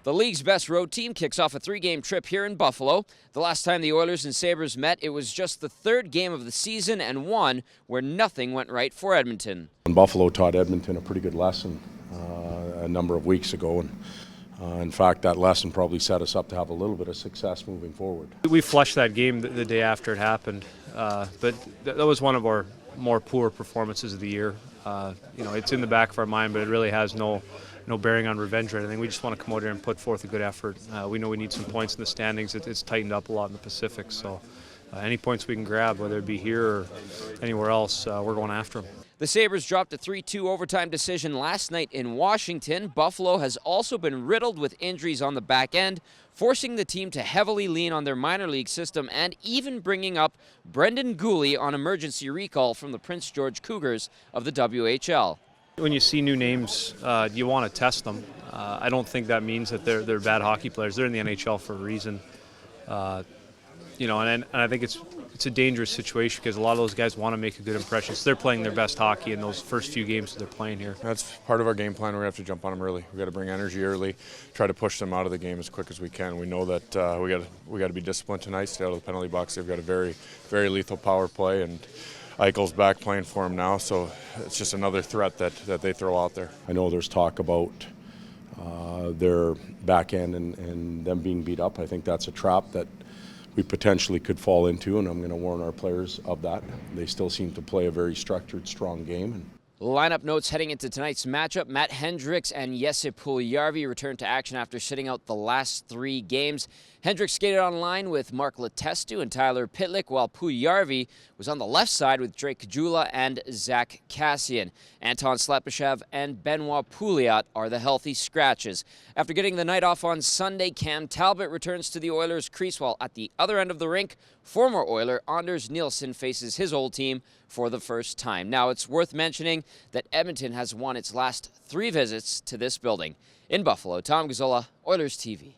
The league's best road team kicks off a 3-game trip here in Buffalo. The last time the Oilers and Sabres met, it was just the 3rd game of the season and one where nothing went right for Edmonton. Buffalo taught Edmonton a pretty good lesson a number of weeks ago, and in fact that lesson probably set us up to have a little bit of success moving forward. We flushed that game the day after it happened, but that was one of our more poor performances of the year. It's in the back of our mind, but it really has no bearing on revenge or anything. We just want to come out here and put forth a good effort. We know we need some points in the standings. It's tightened up a lot in the Pacific, so any points we can grab, whether it be here or anywhere else, we're going after them. The Sabres dropped a 3-2 overtime decision last night in Washington. Buffalo has also been riddled with injuries on the back end, forcing the team to heavily lean on their minor league system and even bringing up Brendan Gooley on emergency recall from the Prince George Cougars of the WHL. When you see new names, you want to test them. I don't think that means that they're bad hockey players. They're in the NHL for a reason. And I think it's a dangerous situation because a lot of those guys want to make a good impression. So they're playing their best hockey in those first few games that they're playing here. That's part of our game plan. We're going to have to jump on them early. We've got to bring energy early, try to push them out of the game as quick as we can. We know that we got to be disciplined tonight, stay out of the penalty box. They've got a very, very lethal power play, and Eichel's back playing for him now, so it's just another threat that they throw out there. I know there's talk about their back end and them being beat up. I think that's a trap that we potentially could fall into, and I'm going to warn our players of that. They still seem to play a very structured, strong game. Lineup notes heading into tonight's matchup. Matt Hendricks and Jesse Puljujärvi returned to action after sitting out the last 3 games. Hendricks skated on line with Mark Letestu and Tyler Pitlick, while Puljujärvi was on the left side with Drake Gazzola and Zach Kassian. Anton Slepyshev and Benoit Pouliot are the healthy scratches. After getting the night off on Sunday, Cam Talbot returns to the Oilers' crease, while at the other end of the rink, former Oiler Anders Nilsson faces his old team for the first time. Now, it's worth mentioning that Edmonton has won its last 3 visits to this building. In Buffalo, Tom Gazzola, Oilers TV.